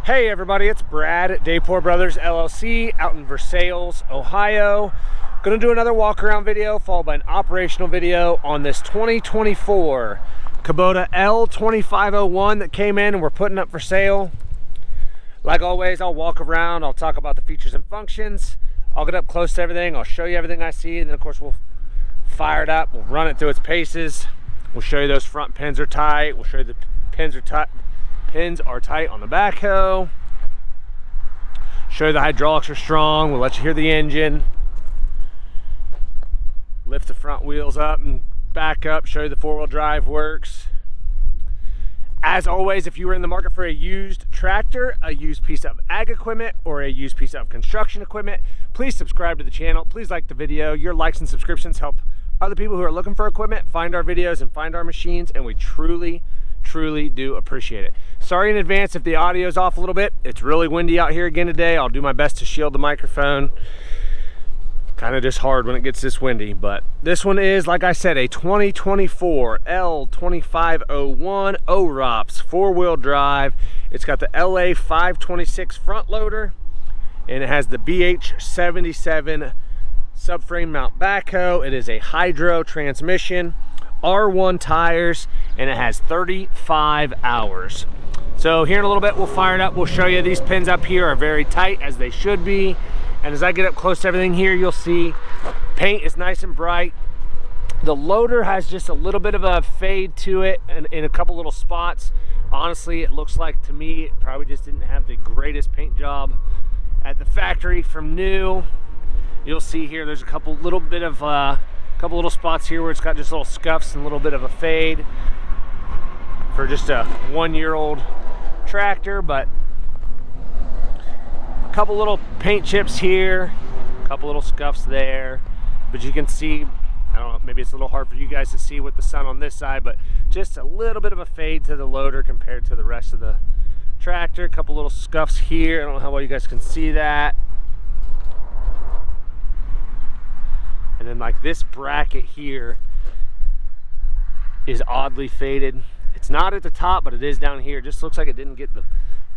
Hey everybody, it's Brad at Dayport Brothers LLC out in Versailles, Ohio. Gonna do another walk around video followed by an operational video on this 2024 Kubota L2501 that came in and we're putting up for sale. Like always, I'll walk around, I'll talk about the features and functions, I'll get up close to everything, I'll show you everything I see, and then of course we'll fire it up, we'll run it through its paces, we'll show you those front pins are tight, we'll show you the pins are tight on the backhoe, show you the hydraulics are strong, we'll let you hear the engine, lift the front wheels up and back up, show you the four-wheel drive works. As always, if you were in the market for a used tractor, a used piece of ag equipment, or a used piece of construction equipment, please subscribe to the channel, please like the video. Your likes and subscriptions help other people who are looking for equipment find our videos and find our machines, and we truly do appreciate it. Sorry in advance if the audio is off a little bit. It's really windy out here again today. I'll do my best to shield the microphone. Kind of just hard when it gets this windy, but this one is, like I said, a 2024 L2501 OROPS four-wheel drive. It's got the LA526 front loader, and it has the BH77 subframe mount backhoe. It is a hydro transmission, R1 tires, and it has 35 hours. So here in a little bit we'll fire it up, we'll show you these pins up here are very tight, as they should be, and as I get up close to everything here, you'll see paint is nice and bright. The loader has just a little bit of a fade to it and in a couple little spots. Honestly, it looks like to me it probably just didn't have the greatest paint job at the factory from new. You'll see here there's a couple little spots here where it's got just little scuffs and a little bit of a fade for just a one-year-old tractor, but a couple little paint chips here, a couple little scuffs there, but you can see, I don't know, maybe it's a little hard for you guys to see with the sun on this side, but just a little bit of a fade to the loader compared to the rest of the tractor. A couple little scuffs here, I don't know how well you guys can see that. And then like this bracket here is oddly faded. It's not at the top, but it is down here. It just looks like it didn't get the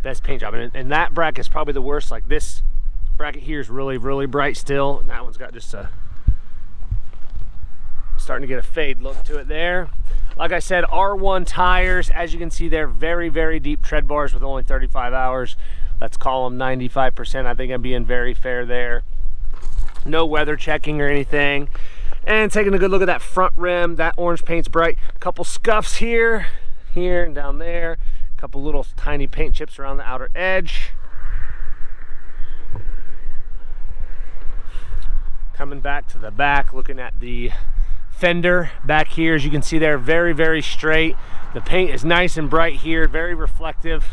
best paint job. And that bracket is probably the worst. Like this bracket here is really bright still. And that one's got just a, starting to get a fade look to it there. Like I said, R1 tires, as you can see there, very deep tread bars with only 35 hours. Let's call them 95%. I think I'm being very fair there. No weather checking or anything. And taking a good look at that front rim, that orange paint's bright. A couple scuffs here and down there. A couple little tiny paint chips around the outer edge. Coming back to the back, looking at the fender back here, as you can see there, very straight. The paint is nice and bright here, very reflective.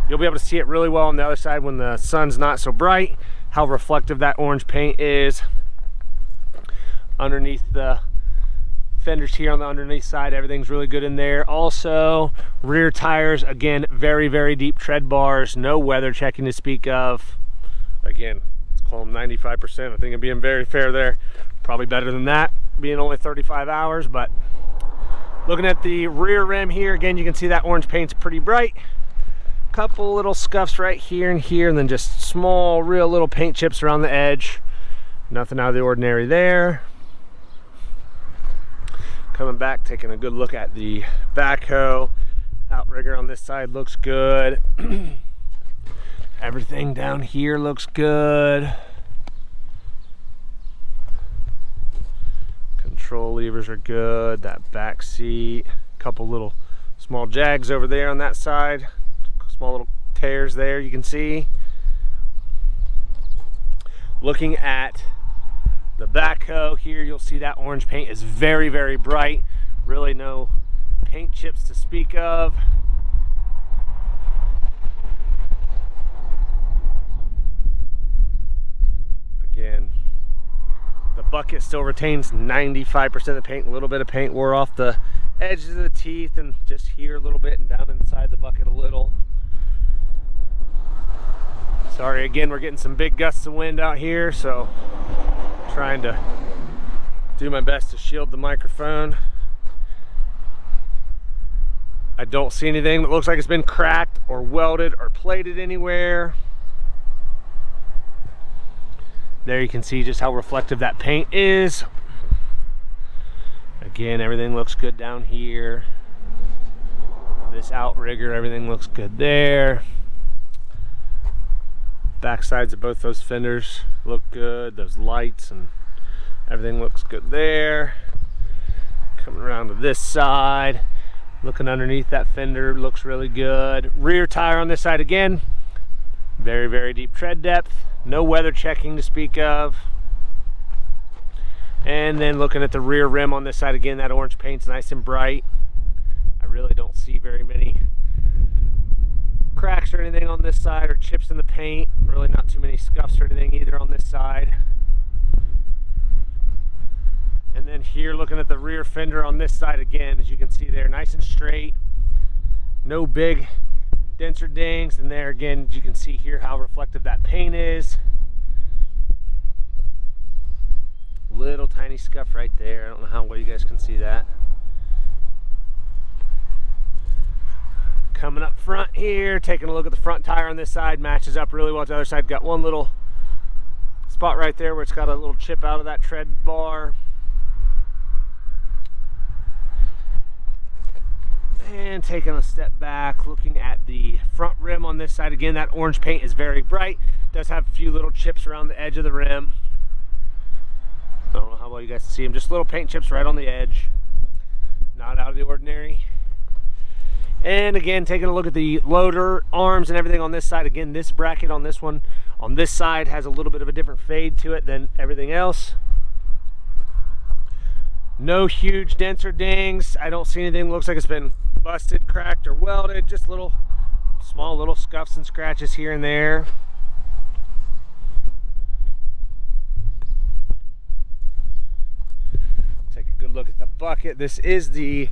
You'll be able to see it really well on the other side when the sun's not so bright, how reflective that orange paint is. Underneath the fenders here on the underneath side, everything's really good in there. Also, rear tires, again, very deep tread bars, no weather checking to speak of. Again, let's call them 95%. I think I'm being very fair there. Probably better than that, being only 35 hours, but looking at the rear rim here, again, you can see that orange paint's pretty bright. Couple little scuffs right here and here, and then just small, real little paint chips around the edge. Nothing out of the ordinary there. Coming back, taking a good look at the backhoe. Outrigger on this side looks good. Everything down here looks good. Control levers are good. That back seat. Couple little small jags over there on that side. Small little tears there, you can see. Looking at the backhoe here, you'll see that orange paint is very bright. Really no paint chips to speak of. Again, the bucket still retains 95% of the paint. A little bit of paint wore off the edges of the teeth and just here a little bit and down inside the bucket a little. Sorry, again, we're getting some big gusts of wind out here, so trying to do my best to shield the microphone. I don't see anything that looks like it's been cracked or welded or plated anywhere. There you can see just how reflective that paint is. Again, everything looks good down here. This outrigger, everything looks good there. Back sides of both those fenders look good. Those lights and everything looks good there. Coming around to this side, looking underneath that fender, looks really good. Rear tire on this side again, very, very deep tread depth. No weather checking to speak of. And then looking at the rear rim on this side again, that orange paint's nice and bright. I really don't see very many cracks or anything on this side, or chips in the paint. Really not too many scuffs or anything either on this side. And then here, looking at the rear fender on this side again, as you can see there, nice and straight. No big dents or dings. And there again, you can see here how reflective that paint is. Little tiny scuff right there. I don't know how well you guys can see that. Coming up front here, taking a look at the front tire on this side, matches up really well with the other side. Got one little spot right there where it's got a little chip out of that tread bar. And taking a step back, looking at the front rim on this side again, that orange paint is very bright. Does have a few little chips around the edge of the rim. I don't know how well you guys can see them, just little paint chips right on the edge. Not out of the ordinary. And again, taking a look at the loader arms and everything on this side. Again, this bracket on this one, on this side, has a little bit of a different fade to it than everything else. No huge dents or dings. I don't see anything that looks like it's been busted, cracked, or welded. Just little, small little scuffs and scratches here and there. Take a good look at the bucket. This is the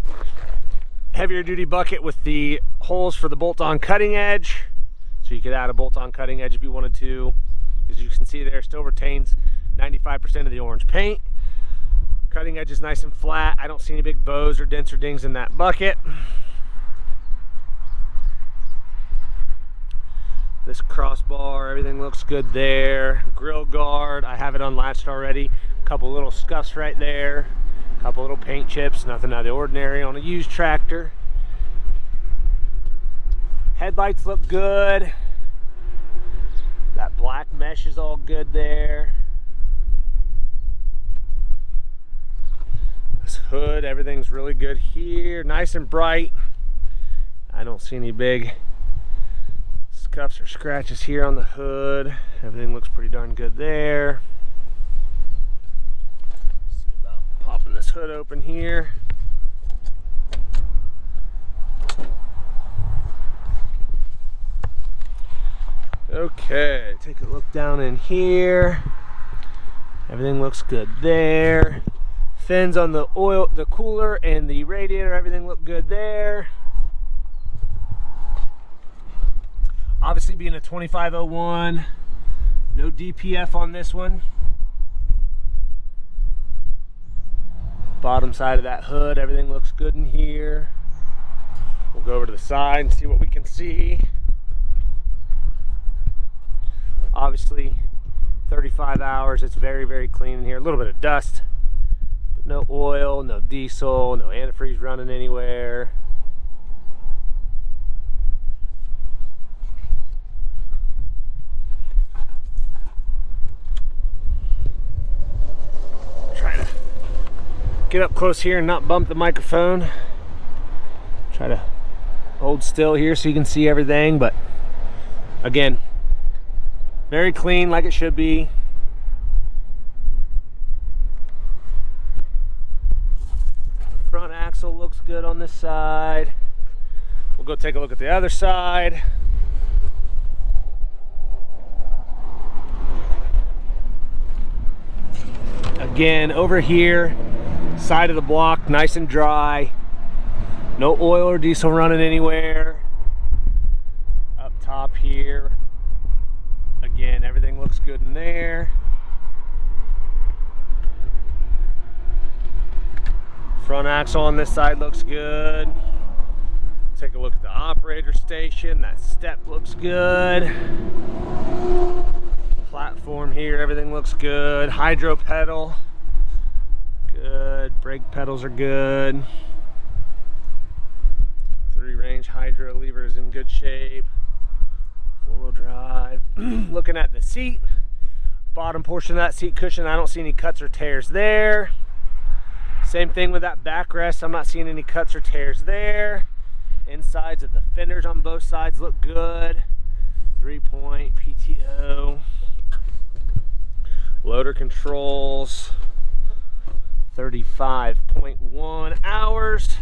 heavier duty bucket with the holes for the bolt-on cutting edge. So you could add a bolt-on cutting edge if you wanted to. As you can see there, still retains 95% of the orange paint. Cutting edge is nice and flat. I don't see any big bows or dents or dings in that bucket. This crossbar, everything looks good there. Grill guard, I have it unlatched already. A couple little scuffs right there. A couple little paint chips, nothing out of the ordinary on a used tractor. Headlights look good. That black mesh is all good there. This hood, everything's really good here. Nice and bright. I don't see any big scuffs or scratches here on the hood. Everything looks pretty darn good there. See about popping this hood open here. Okay, take a look down in here. Everything looks good there. Fins on the oil, the cooler, and the radiator, everything look good there. Obviously, being a 2501, no DPF on this one. Bottom side of that hood, everything looks good in here. We'll go over to the side and see what we can see. Obviously, 35 hours, it's very, very clean in here. A little bit of dust. No oil, no diesel, no antifreeze running anywhere. Try to get up close here and not bump the microphone. Try to hold still here so you can see everything, but again, very clean like it should be. Front axle looks good on this side. We'll go take a look at the other side. Again, over here, side of the block, nice and dry. No oil or diesel running anywhere. Up top here, again, everything looks good in there. Front axle on this side looks good. take a look at the operator station. That step looks good. Platform here, everything looks good. Hydro pedal, good. Brake pedals are good. 3-range hydro lever is in good shape. 4-wheel drive. Looking at the seat, bottom portion of that seat cushion, I don't see any cuts or tears there. Same thing with that backrest, I'm not seeing any cuts or tears there. Insides of the fenders on both sides look good. 3-point PTO. Loader controls, 35.1 hours.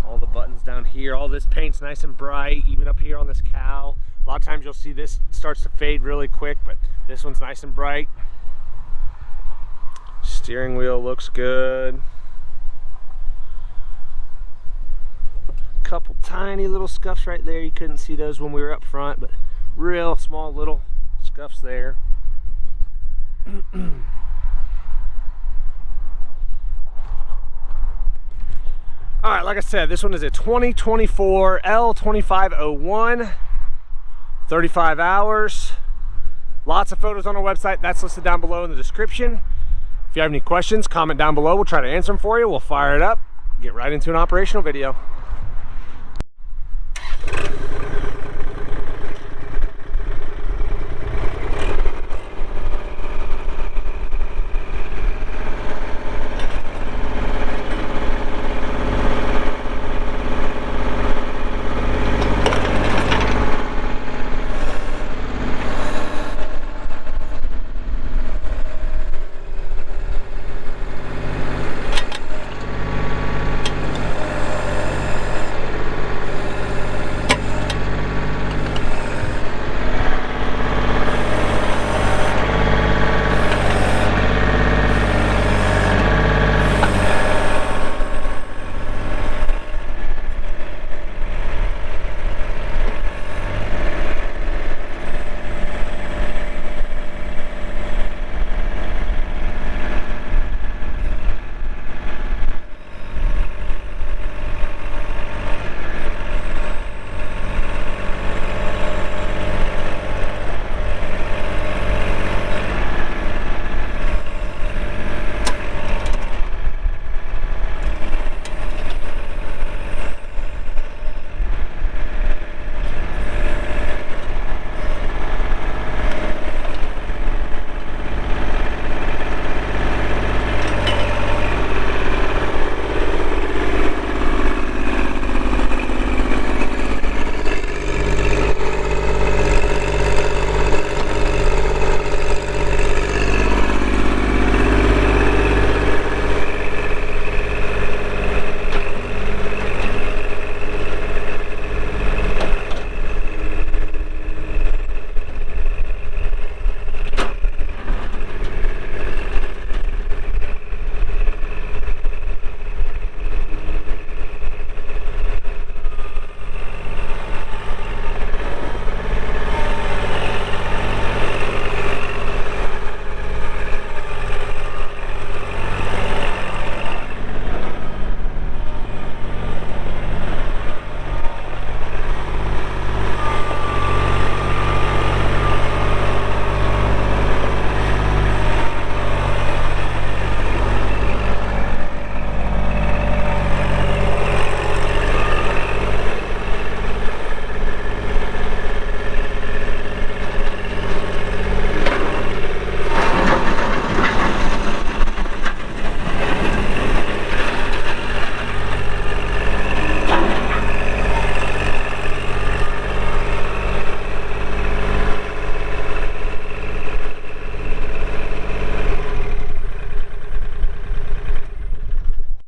All the buttons down here, all this paint's nice and bright, even up here on this cowl. A lot of times you'll see this starts to fade really quick, but this one's nice and bright. Steering wheel looks good. Couple tiny little scuffs right there. You couldn't see those when we were up front, but real small little scuffs there. All right, like I said, this one is a 2024 L2501, 35 hours. Lots of photos on our website. That's listed down below in the description. If you have any questions, comment down below. We'll try to answer them for you. We'll fire it up, get right into an operational video.